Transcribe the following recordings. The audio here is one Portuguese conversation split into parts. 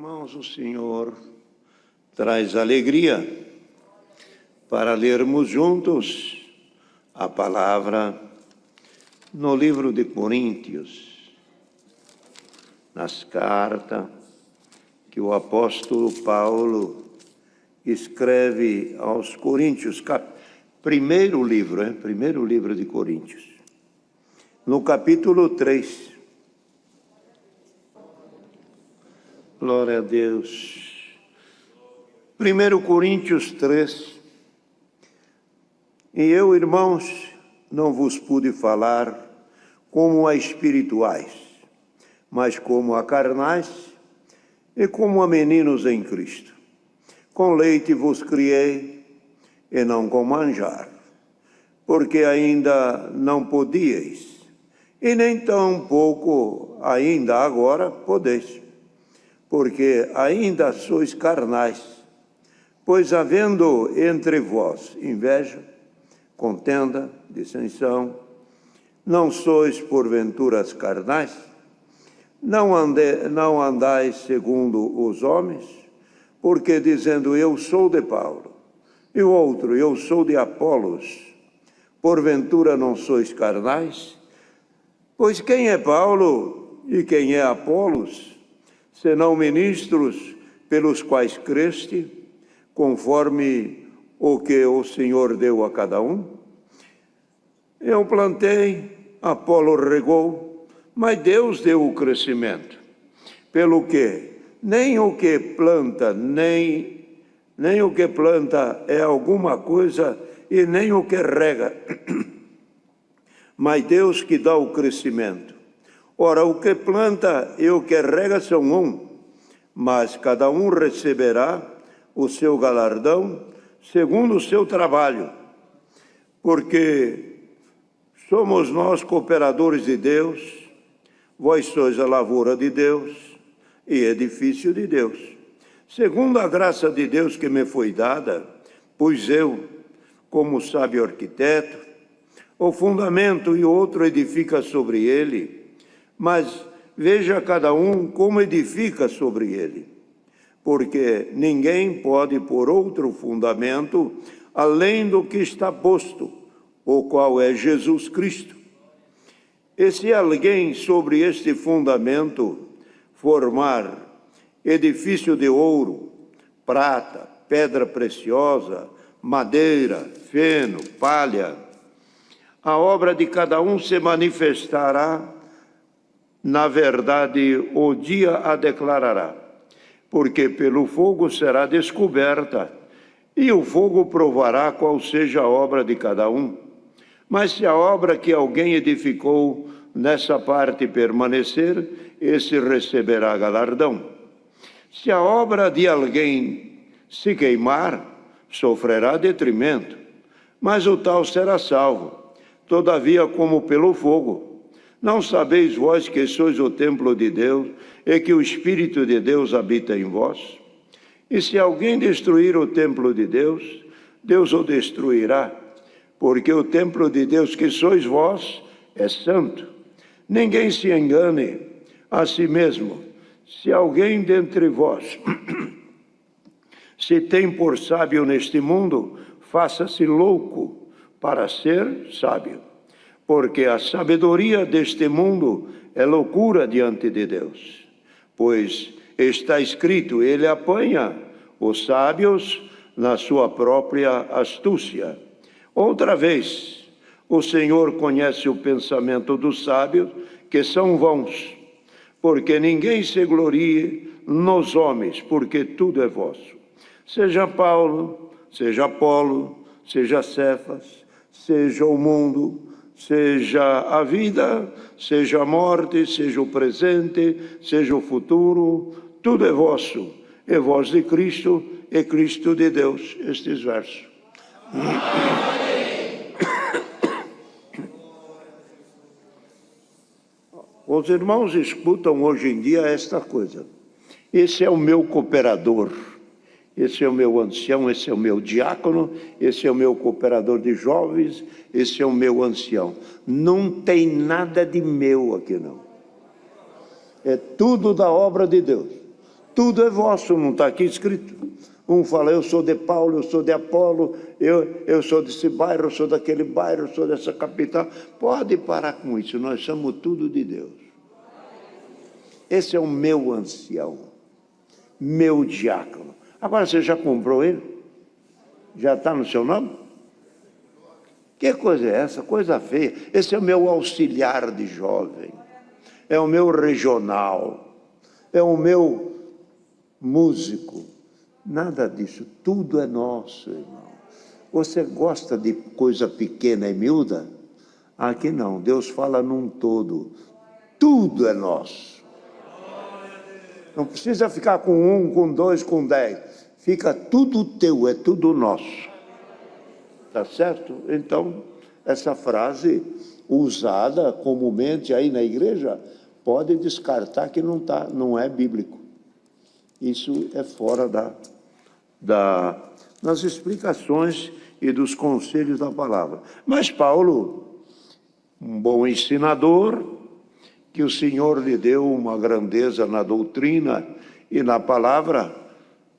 Irmãos, o Senhor traz alegria para lermos juntos a palavra no livro de Coríntios, nas cartas que o apóstolo Paulo escreve aos Coríntios, primeiro livro de Coríntios, no capítulo 3. Glória a Deus. 1 Coríntios 3. E eu, irmãos, não vos pude falar como a espirituais, mas como a carnais e como a meninos em Cristo. Com leite vos criei e não com manjar, porque ainda não podíeis, e nem tão pouco ainda agora podeis, porque ainda sois carnais. Pois havendo entre vós inveja, contenda, dissensão, não sois porventura carnais? Não andais segundo os homens? Porque dizendo eu sou de Paulo, e o outro eu sou de Apolos, porventura não sois carnais? Pois quem é Paulo e quem é Apolos, senão ministros pelos quais creste, conforme o que o Senhor deu a cada um? Eu plantei, Apolo regou, mas Deus deu o crescimento. Pelo que nem o que planta, nem o que planta é alguma coisa, e nem o que rega, mas Deus que dá o crescimento. Ora, o que planta e o que rega são um, mas cada um receberá o seu galardão segundo o seu trabalho. Porque somos nós cooperadores de Deus, vós sois a lavoura de Deus e edifício de Deus. Segundo a graça de Deus que me foi dada, pus eu, como sábio arquiteto, o fundamento e outro edifica sobre ele, mas veja cada um como edifica sobre ele, porque ninguém pode pôr outro fundamento além do que está posto, o qual é Jesus Cristo. E se alguém sobre este fundamento formar edifício de ouro, prata, pedra preciosa, madeira, feno, palha, a obra de cada um se manifestará. Na verdade, o dia a declarará, porque pelo fogo será descoberta, e o fogo provará qual seja a obra de cada um. Mas se a obra que alguém edificou nessa parte permanecer, esse receberá galardão. Se a obra de alguém se queimar, sofrerá detrimento, mas o tal será salvo, todavia como pelo fogo. Não sabeis vós que sois o templo de Deus e que o Espírito de Deus habita em vós? E se alguém destruir o templo de Deus, Deus o destruirá, porque o templo de Deus que sois vós é santo. Ninguém se engane a si mesmo. Se alguém dentre vós se tem por sábio neste mundo, faça-se louco para ser sábio. Porque a sabedoria deste mundo é loucura diante de Deus. Pois está escrito, ele apanha os sábios na sua própria astúcia. Outra vez, o Senhor conhece o pensamento dos sábios, que são vãos, porque ninguém se glorie nos homens, porque tudo é vosso. Seja Paulo, seja Apolo, seja Cefas, seja o mundo, seja a vida, seja a morte, seja o presente, seja o futuro, tudo é vosso, é vós de Cristo, é Cristo de Deus. Estes versos. Os irmãos escutam hoje em dia esta coisa. Esse é o meu cooperador. Esse é o meu ancião, esse é o meu diácono, esse é o meu cooperador de jovens, esse é o meu ancião. Não tem nada de meu aqui, não. É tudo da obra de Deus. Tudo é vosso, não está aqui escrito. Um fala, eu sou de Paulo, eu sou de Apolo, eu sou desse bairro, eu sou daquele bairro, eu sou dessa capital. Pode parar com isso, nós somos tudo de Deus. Esse é o meu ancião, meu diácono. Agora, você já comprou ele? Já está no seu nome? Que coisa é essa? Coisa feia. Esse é o meu auxiliar de jovem, é o meu regional, é o meu músico. Nada disso, tudo é nosso, irmão. Você gosta de coisa pequena e miúda? Aqui não, Deus fala num todo. Tudo é nosso. Não precisa ficar com 1, com 2, com 10. Fica tudo teu, é tudo nosso. Tá certo? Então, essa frase usada comumente aí na igreja, pode descartar que não é bíblico. Isso é fora das explicações e dos conselhos da palavra. Mas Paulo, um bom ensinador, que o Senhor lhe deu uma grandeza na doutrina e na palavra,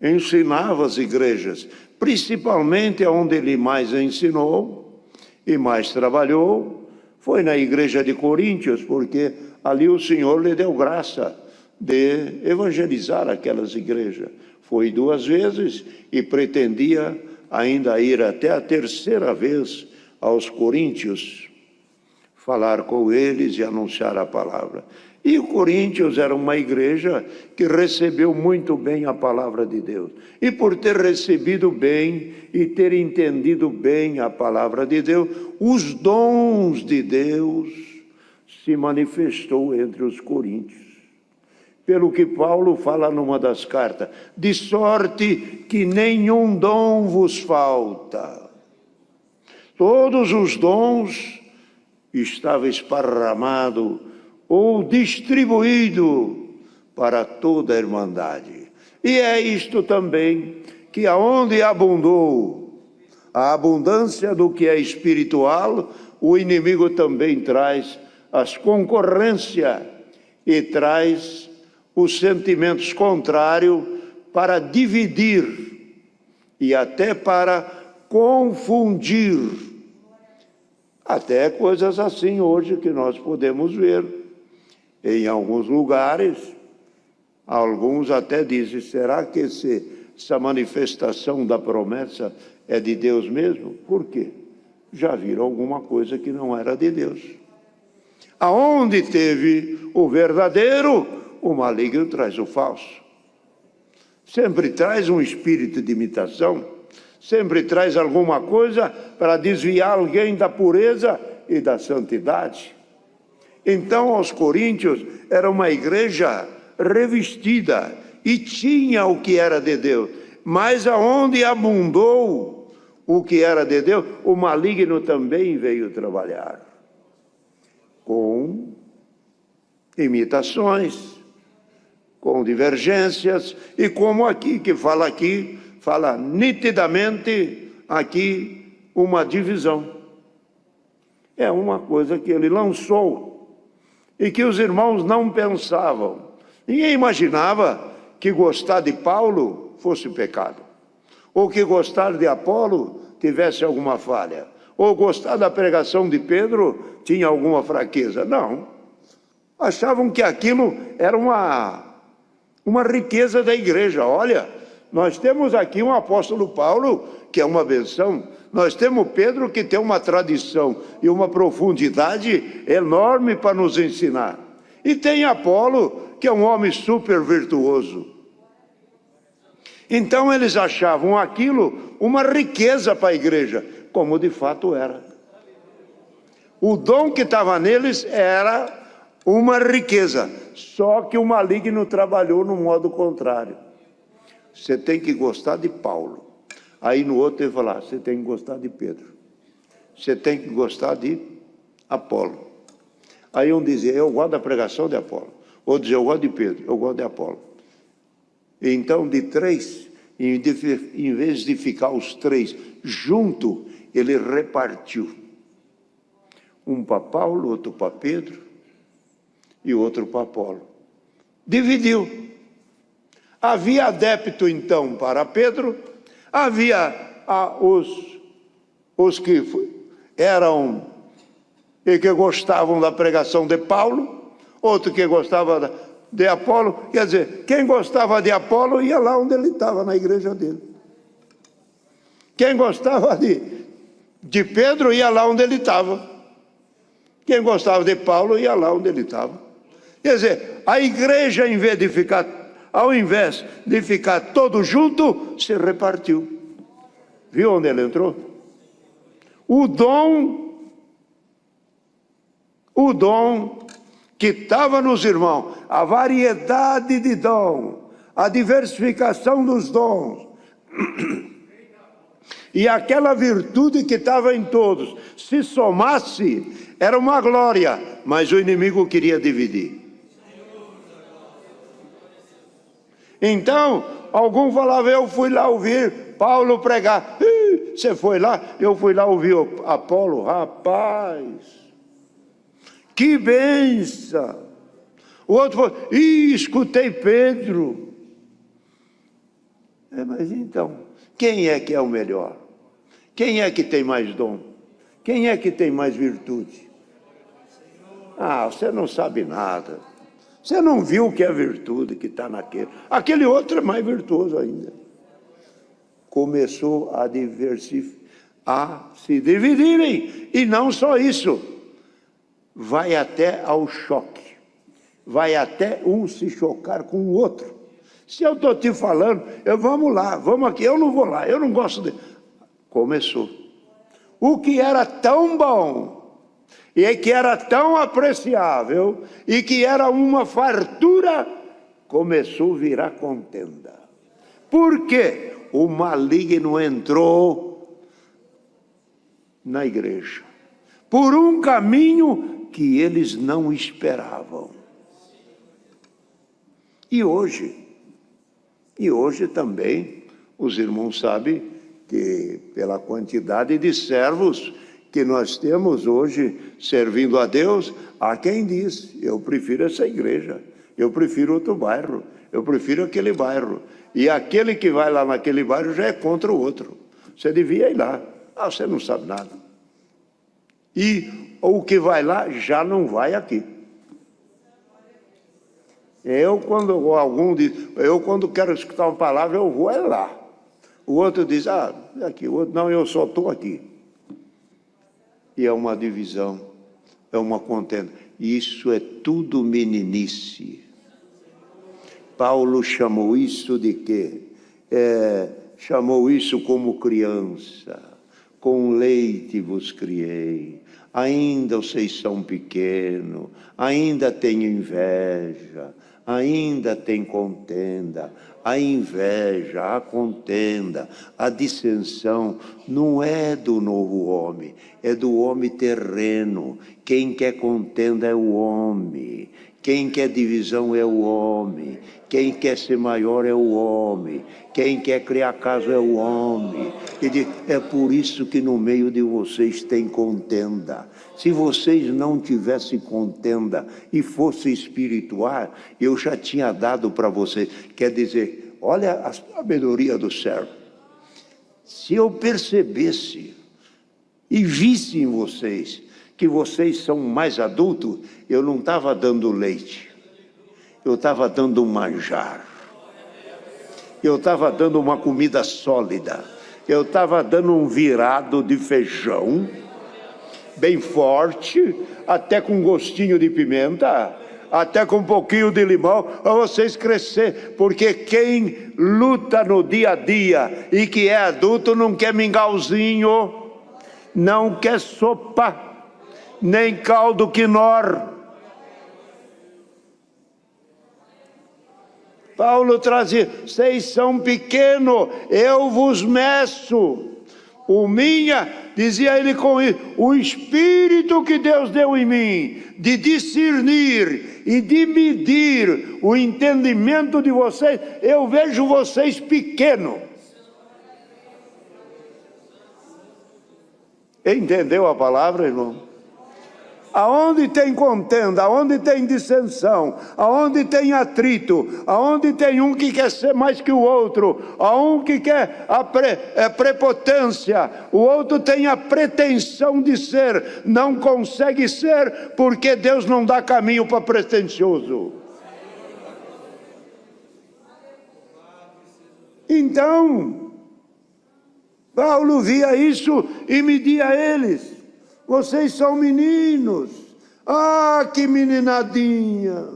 ensinava as igrejas, principalmente onde ele mais ensinou e mais trabalhou, foi na igreja de Coríntios, porque ali o Senhor lhe deu graça de evangelizar aquelas igrejas. Foi 2 vezes e pretendia ainda ir até a 3ª vez aos coríntios, falar com eles e anunciar a palavra. E o Coríntios era uma igreja que recebeu muito bem a palavra de Deus. E por ter recebido bem e ter entendido bem a palavra de Deus, os dons de Deus se manifestou entre os coríntios. Pelo que Paulo fala numa das cartas, de sorte que nenhum dom vos falta. Todos os dons estavam esparramados ou distribuído para toda a irmandade. E é isto também, que aonde abundou a abundância do que é espiritual, o inimigo também traz as concorrências e traz os sentimentos contrários para dividir e até para confundir. Até coisas assim hoje que nós podemos ver. Em alguns lugares, alguns até dizem, será que essa manifestação da promessa é de Deus mesmo? Por quê? Já viram alguma coisa que não era de Deus. Aonde teve o verdadeiro, o maligno traz o falso. Sempre traz um espírito de imitação, sempre traz alguma coisa para desviar alguém da pureza e da santidade. Então, aos coríntios, era uma igreja revestida e tinha o que era de Deus. Mas aonde abundou o que era de Deus, o maligno também veio trabalhar. Com imitações, com divergências, e como aqui, que fala nitidamente aqui uma divisão. É uma coisa que ele lançou e que os irmãos não pensavam. Ninguém imaginava que gostar de Paulo fosse pecado, ou que gostar de Apolo tivesse alguma falha, ou gostar da pregação de Pedro tinha alguma fraqueza. Não. Achavam que aquilo era uma riqueza da igreja. Olha, nós temos aqui um apóstolo Paulo, que é uma benção. Nós temos Pedro, que tem uma tradição e uma profundidade enorme para nos ensinar. E tem Apolo, que é um homem super virtuoso. Então eles achavam aquilo uma riqueza para a igreja, como de fato era. O dom que estava neles era uma riqueza, só que o maligno trabalhou no modo contrário. Você tem que gostar de Paulo. Aí no outro ele falar, você tem que gostar de Pedro. Você tem que gostar de Apolo. Aí um dizia, eu gosto da pregação de Apolo. Outro dizia, eu gosto de Pedro, eu gosto de Apolo. Então de 3, em vez de ficar os 3 junto, ele repartiu. Um para Paulo, outro para Pedro e outro para Apolo. Dividiu. Havia adepto então para Pedro, havia os que eram e que gostavam da pregação de Paulo, outro que gostava de Apolo. Quer dizer, quem gostava de Apolo ia lá onde ele estava, na igreja dele. Quem gostava de Pedro ia lá onde ele estava. Quem gostava de Paulo ia lá onde ele estava. Quer dizer, a igreja, ao invés de ficar todo junto, se repartiu. Viu onde ele entrou? O dom que estava nos irmãos, a variedade de dom, a diversificação dos dons, e aquela virtude que estava em todos, se somasse, era uma glória, mas o inimigo queria dividir. Então, algum falava, eu fui lá ouvir Paulo pregar. Você foi lá? Eu fui lá ouvir o Apolo. Rapaz, que bênção! O outro falou, escutei Pedro. Mas então, quem é que é o melhor? Quem é que tem mais dom? Quem é que tem mais virtude? Você não sabe nada. Você não viu o que é virtude que está naquele. Aquele outro é mais virtuoso ainda. Começou a se dividirem. E não só isso. Vai até ao choque. Vai até um se chocar com o outro. Se eu estou te falando, vamos lá, vamos aqui, eu não vou lá, eu não gosto de... Começou. O que era tão bom, e que era tão apreciável, e que era uma fartura, começou a virar contenda. Por quê? O maligno entrou na igreja, por um caminho que eles não esperavam. E hoje também, os irmãos sabem que pela quantidade de servos que nós temos hoje servindo a Deus, há quem diz, eu prefiro essa igreja, eu prefiro outro bairro, eu prefiro aquele bairro. E aquele que vai lá naquele bairro já é contra o outro. Você devia ir lá. Você não sabe nada. E o que vai lá já não vai aqui. Quando quero escutar uma palavra, eu vou lá. O outro diz, aqui. O outro, não, eu só estou aqui. E é uma divisão, é uma contenda. Isso é tudo meninice. Paulo chamou isso de quê? Chamou isso como criança. Com leite vos criei. Ainda vocês são pequenos, ainda têm inveja, ainda tem contenda. A inveja, a contenda, a dissensão não é do novo homem, é do homem terreno. Quem quer contenda é o homem, quem quer divisão é o homem, quem quer ser maior é o homem, quem quer criar casa é o homem. É por isso que no meio de vocês tem contenda. Se vocês não tivessem contenda e fossem espiritual, eu já tinha dado para vocês. Quer dizer, olha a sabedoria do servo. Se eu percebesse e visse em vocês que vocês são mais adultos, eu não estava dando leite, eu estava dando um manjar, eu estava dando uma comida sólida, eu estava dando um virado de feijão, bem forte, até com gostinho de pimenta, até com um pouquinho de limão, para vocês crescer, porque quem luta no dia a dia e que é adulto não quer mingauzinho, não quer sopa, nem caldo quinor. Paulo trazia, vocês são pequenos, eu vos meço. Dizia ele com isso, o Espírito que Deus deu em mim, de discernir e de medir o entendimento de vocês, eu vejo vocês pequenos. Entendeu a palavra, irmão? Aonde tem contenda, aonde tem dissensão, aonde tem atrito, aonde tem um que quer ser mais que o outro, a um que quer a prepotência, o outro tem a pretensão de ser, não consegue ser, porque Deus não dá caminho para pretensioso. Então, Paulo via isso e media eles: vocês são meninos, ah, que meninadinha,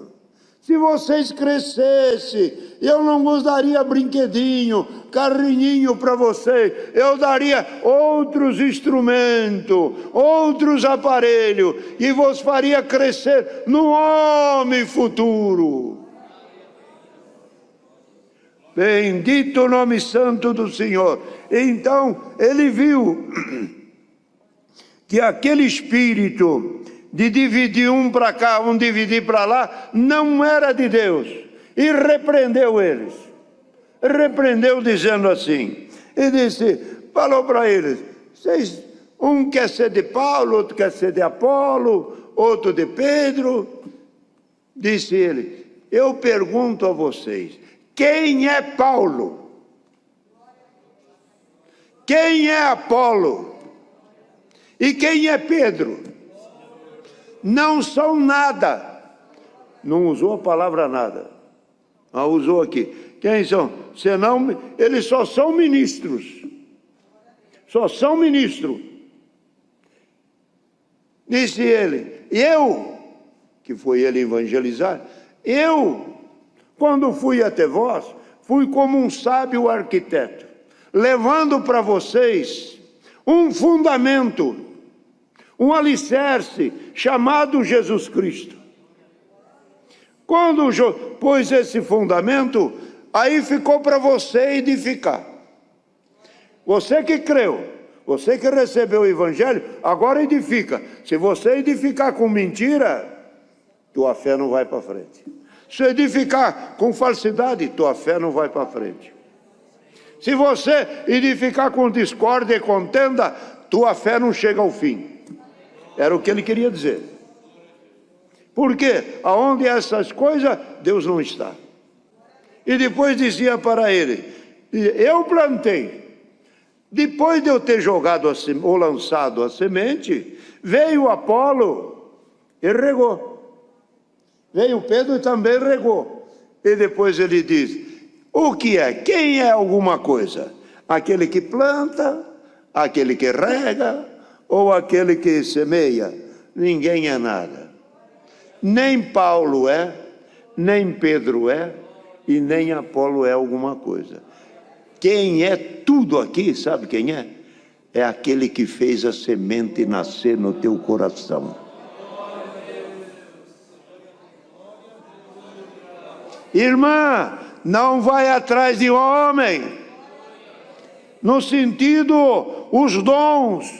se vocês crescessem, eu não vos daria brinquedinho, carrinho para vocês, eu daria outros instrumentos, outros aparelhos, e vos faria crescer no homem futuro. Bendito o nome santo do Senhor. Então ele viu que aquele espírito de dividir um para cá, um dividir para lá, não era de Deus, e repreendeu eles. Repreendeu dizendo assim, e disse, falou para eles: vocês, um quer ser de Paulo, outro quer ser de Apolo, outro de Pedro. Disse ele: eu pergunto a vocês, quem é Paulo? Quem é Apolo? E quem é Pedro? Não são nada. Não usou a palavra nada. Ah, usou aqui. Quem são? Senão, eles só são ministros. Só são ministros. Disse ele: eu, que foi ele evangelizar, eu, quando fui até vós, fui como um sábio arquiteto, levando para vocês um fundamento, um alicerce, chamado Jesus Cristo. Quando pôs esse fundamento, aí ficou para você edificar. Você que creu, você que recebeu o Evangelho, agora edifica. Se você edificar com mentira, tua fé não vai para frente. Se edificar com falsidade, tua fé não vai para frente. Se você edificar com discórdia e contenda, tua fé não chega ao fim. Era o que ele queria dizer. Porque aonde essas coisas, Deus não está. E depois dizia para ele: eu plantei. Depois de eu ter jogado ou lançado a semente, veio Apolo e regou. Veio Pedro e também regou. E depois ele diz: o que é? Quem é alguma coisa? Aquele que planta, aquele que rega ou aquele que semeia? Ninguém é nada. Nem Paulo é, nem Pedro é, e nem Apolo é alguma coisa. Quem é tudo aqui, sabe quem é? É aquele que fez a semente nascer no teu coração. Irmã, não vai atrás de homem, no sentido, os dons.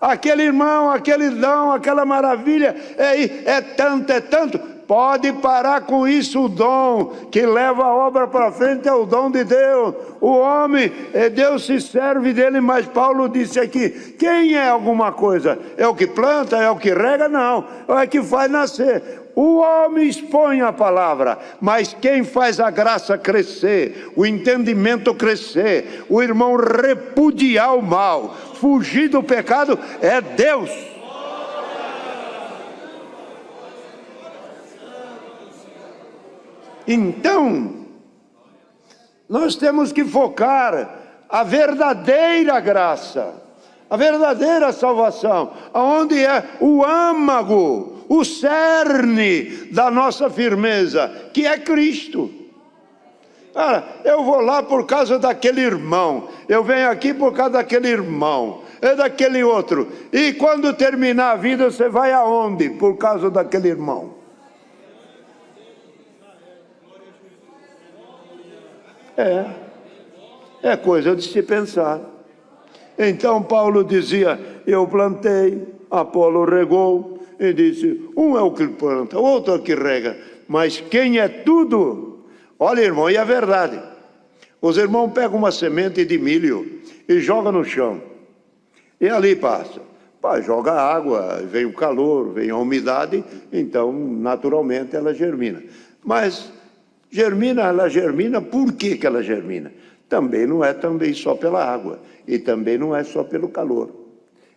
Aquele irmão, aquele dom, aquela maravilha, é tanto, pode parar com isso. O dom que leva a obra para frente é o dom de Deus. O homem, Deus se serve dele, mas Paulo disse aqui: quem é alguma coisa? É o que planta, é o que rega? Não, é o que faz nascer. O homem expõe a palavra, mas quem faz a graça crescer, o entendimento crescer, o irmão repudiar o mal, fugir do pecado, é Deus. Então, nós temos que focar a verdadeira graça, a verdadeira salvação, aonde é o âmago, o cerne da nossa firmeza, que é Cristo. Cara, eu vou lá por causa daquele irmão, eu venho aqui por causa daquele irmão, é daquele outro, e quando terminar a vida você vai aonde? Por causa daquele irmão. É coisa de se pensar. Então Paulo dizia: eu plantei, Apolo regou, e disse: um é o que planta, outro é o que rega, mas quem é tudo? Olha, irmão, e a verdade, os irmãos pegam uma semente de milho e jogam no chão, e ali passa, Pá, joga água, vem o calor, vem a umidade, então naturalmente ela germina. Mas ela germina, por que que ela germina? Também não é só pela água, e também não é só pelo calor.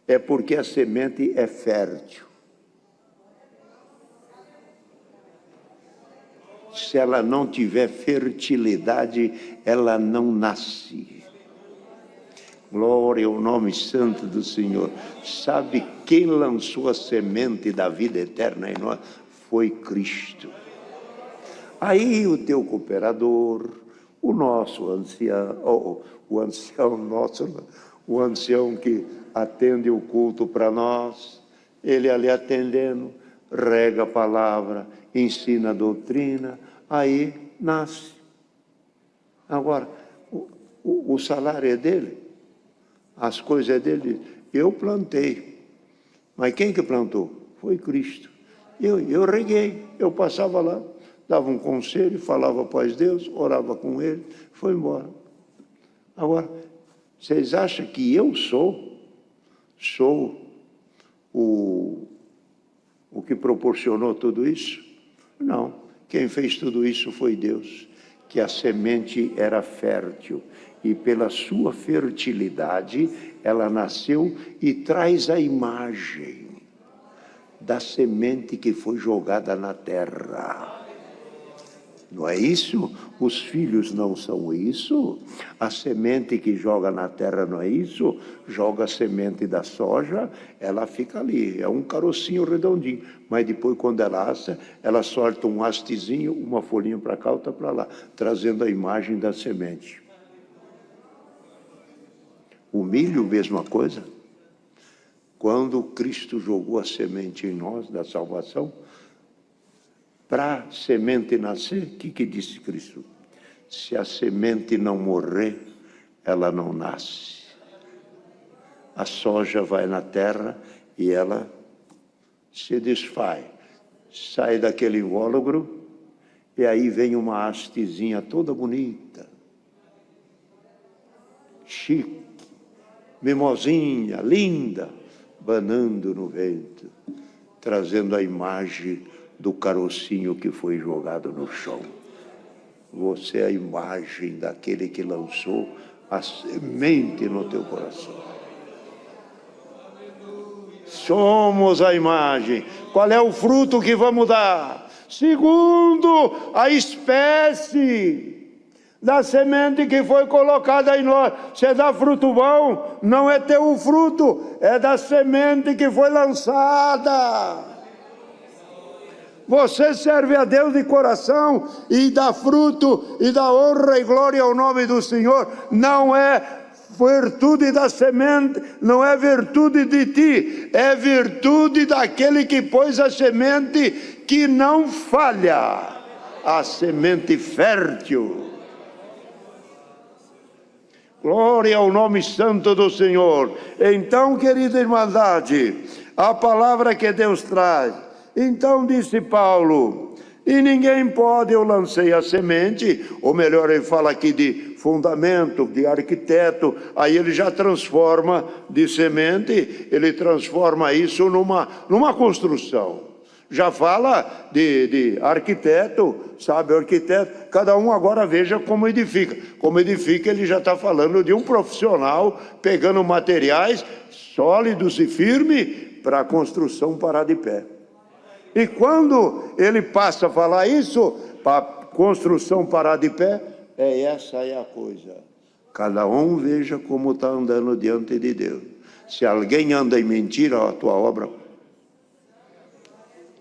É porque a semente é fértil. Se ela não tiver fertilidade, ela não nasce. Glória ao nome santo do Senhor. Sabe quem lançou a semente da vida eterna em nós? Foi Cristo. Aí o teu cooperador, o nosso ancião, o ancião que atende o culto para nós, ele ali atendendo, rega a palavra, ensina a doutrina, aí nasce. Agora, o salário é dele, as coisas é dele. Eu plantei, mas quem que plantou? Foi Cristo. Eu reguei, eu passava lá, dava um conselho, falava para Deus, orava com ele, foi embora. Agora, vocês acham que eu sou o que proporcionou tudo isso? Não, quem fez tudo isso foi Deus, que a semente era fértil, e pela sua fertilidade ela nasceu e traz a imagem da semente que foi jogada na terra. Não é isso? Os filhos não são isso? A semente que joga na terra não é isso? Joga a semente da soja, ela fica ali, é um carocinho redondinho. Mas depois, quando ela assa, ela solta um hastezinho, uma folhinha para cá, outra para lá, trazendo a imagem da semente. O milho, mesma coisa. Quando Cristo jogou a semente em nós, da salvação, para a semente nascer, o que disse Cristo? Se a semente não morrer, ela não nasce. A soja vai na terra e ela se desfaz. Sai daquele invólucro e aí vem uma hastezinha toda bonita, chique, mimosinha, linda, banando no vento, trazendo a imagem do carocinho que foi jogado no chão. Você é a imagem daquele que lançou a semente no teu coração. Somos a imagem. Qual é o fruto que vamos dar? Segundo a espécie da semente que foi colocada em nós. Você dá fruto bom, não é teu fruto, é da semente que foi lançada. Você serve a Deus de coração e dá fruto e dá honra e glória ao nome do Senhor. Não é virtude da semente, não é virtude de ti, é virtude daquele que pôs a semente que não falha, a semente fértil. Glória ao nome santo do Senhor. Então, querida irmandade, a palavra que Deus traz. Então disse Paulo, e ninguém pode, eu lancei a semente, ou melhor, ele fala aqui de fundamento, de arquiteto, aí ele já transforma de semente, ele transforma isso numa construção. Já fala de arquiteto, sabe, o arquiteto, cada um agora veja como edifica. Como edifica, ele já está falando de um profissional pegando materiais sólidos e firmes para a construção parar de pé. E quando ele passa a falar isso, para a construção parar de pé, essa é a coisa. Cada um veja como está andando diante de Deus. Se alguém anda em mentira, a tua obra,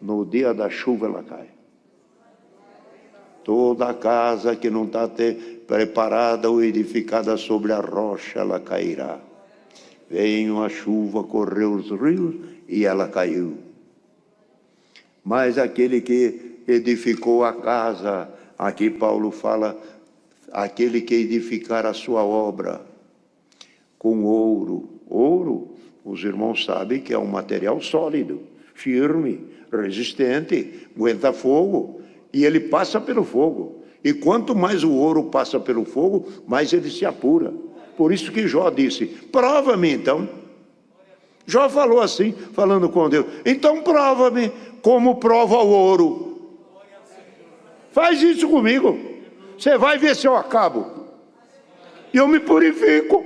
no dia da chuva ela cai. Toda a casa que não está preparada ou edificada sobre a rocha, ela cairá. Veio a chuva, correu os rios e ela caiu. Mas aquele que edificou a casa, aqui Paulo fala, aquele que edificar a sua obra com ouro. Ouro, os irmãos sabem que é um material sólido, firme, resistente, aguenta fogo, e ele passa pelo fogo. E quanto mais o ouro passa pelo fogo, mais ele se apura. Por isso que Jó disse, prova-me então. Jó falou assim, falando com Deus: então prova-me como prova o ouro. Faz isso comigo. Você vai ver se eu acabo. E eu me purifico.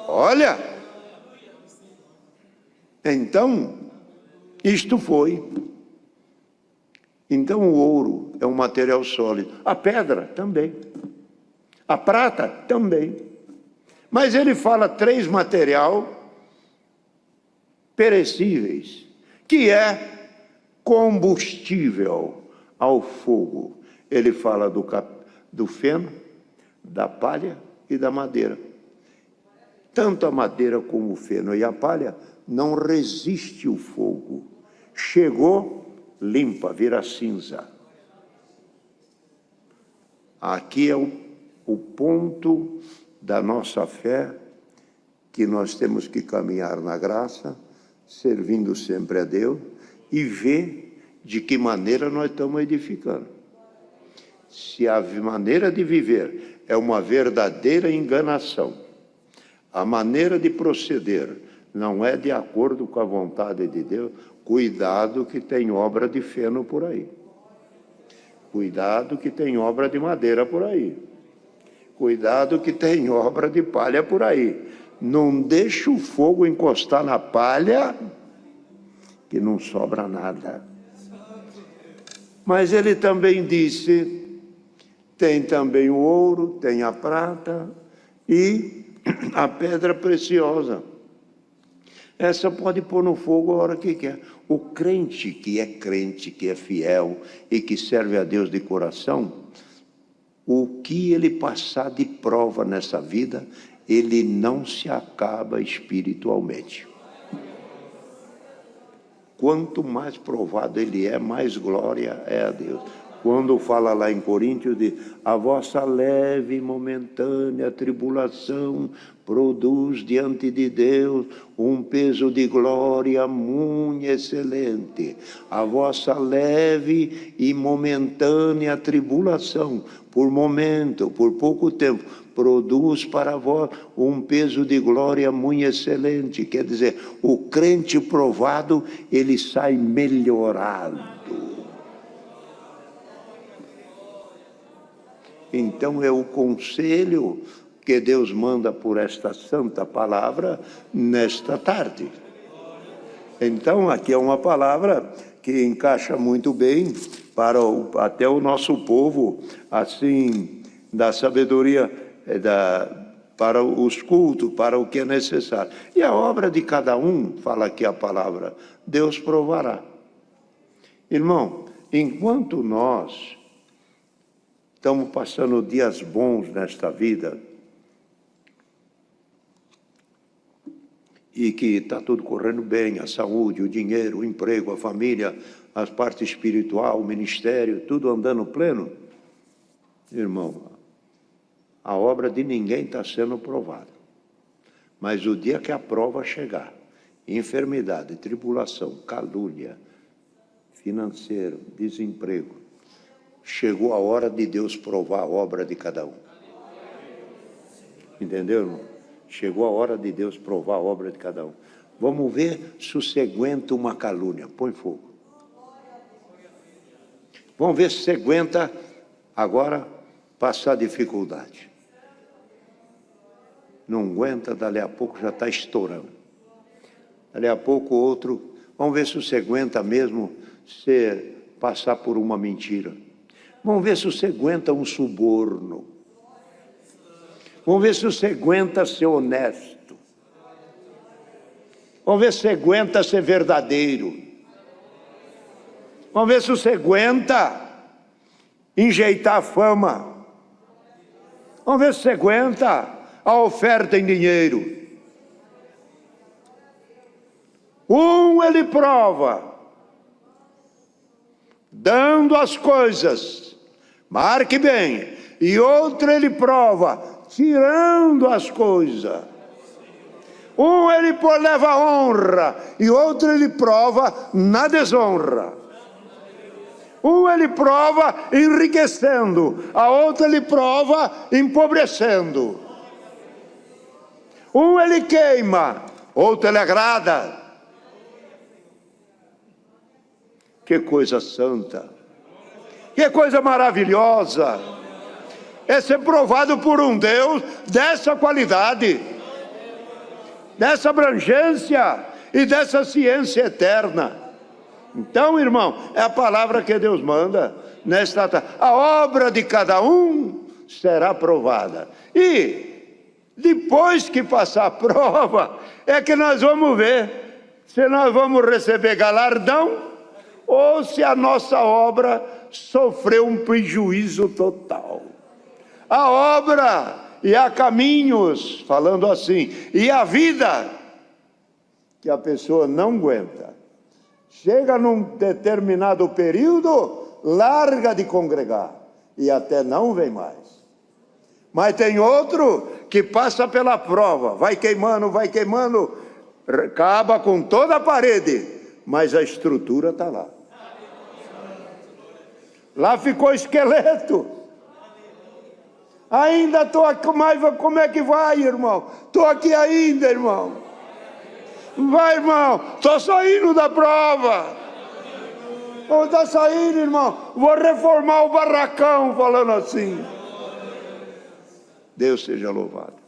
Olha. Então, isto foi. Então o ouro é um material sólido. A pedra também. A prata também. Mas ele fala 3 materiais perecíveis, que é combustível ao fogo. Ele fala do feno, da palha e da madeira. Tanto a madeira como o feno e a palha não resiste o fogo. Chegou, limpa, vira cinza. Aqui é o ponto da nossa fé, que nós temos que caminhar na graça, servindo sempre a Deus, e ver de que maneira nós estamos edificando. Se a maneira de viver é uma verdadeira enganação, a maneira de proceder não é de acordo com a vontade de Deus, cuidado que tem obra de feno por aí. Cuidado que tem obra de madeira por aí. Cuidado que tem obra de palha por aí. Não deixe o fogo encostar na palha, que não sobra nada. Mas ele também disse, tem também o ouro, tem a prata e a pedra preciosa. Essa pode pôr no fogo a hora que quer. O crente, que é fiel e que serve a Deus de coração, o que ele passar de prova nessa vida, ele não se acaba espiritualmente. Quanto mais provado ele é, mais glória é a Deus. Quando fala lá em Coríntios, diz, a vossa leve e momentânea tribulação produz diante de Deus um peso de glória muito excelente. A vossa leve e momentânea tribulação, por momento, por pouco tempo, produz para vós um peso de glória muito excelente. Quer dizer, o crente provado, ele sai melhorado. Então é o conselho que Deus manda por esta santa palavra nesta tarde. Então aqui é uma palavra que encaixa muito bem para até o nosso povo, assim, da sabedoria, para os cultos, para o que é necessário. E a obra de cada um, fala aqui a palavra, Deus provará. Irmão, enquanto nós estamos passando dias bons nesta vida e que está tudo correndo bem, a saúde, o dinheiro, o emprego, a família, as partes espiritual, o ministério, tudo andando pleno, irmão, a obra de ninguém está sendo provada. Mas o dia que a prova chegar, enfermidade, tribulação, calúnia, financeiro, desemprego, chegou a hora de Deus provar a obra de cada um. Entendeu, irmão? Chegou a hora de Deus provar a obra de cada um. Vamos ver se você aguenta uma calúnia. Põe fogo. Vamos ver se você aguenta agora passar dificuldade. Não aguenta, dali a pouco já está estourando. Dali a pouco outro. Vamos ver se você aguenta mesmo você passar por uma mentira. Vamos ver se você aguenta um suborno. Vamos ver se você aguenta ser honesto. Vamos ver se você aguenta ser verdadeiro. Vamos ver se você aguenta enjeitar a fama. Vamos ver se você aguenta a oferta em dinheiro. Ele prova, dando as coisas, marque bem, e outro ele prova, tirando as coisas. Ele leva a honra, e outro ele prova na desonra. Ele prova enriquecendo, a outra ele prova empobrecendo. Ele queima, Outro ele agrada. Que coisa santa, que coisa maravilhosa, é ser provado por um Deus dessa qualidade, dessa abrangência e dessa ciência eterna. Então, irmão, é a palavra que Deus manda nesta tarde. A obra de cada um será provada. E depois que passar a prova, é que nós vamos ver se nós vamos receber galardão ou se a nossa obra sofreu um prejuízo total. A obra e há caminhos, falando assim, e a vida que a pessoa não aguenta. Chega num determinado período, larga de congregar e até não vem mais. Mas tem outro que passa pela prova, vai queimando, acaba com toda a parede, mas a estrutura está lá. Lá ficou esqueleto. Ainda estou aqui, mas como é que vai, irmão? Estou aqui ainda, irmão. Vai, irmão, estou saindo da prova. Estou saindo, irmão. Vou reformar o barracão, falando assim. Deus seja louvado.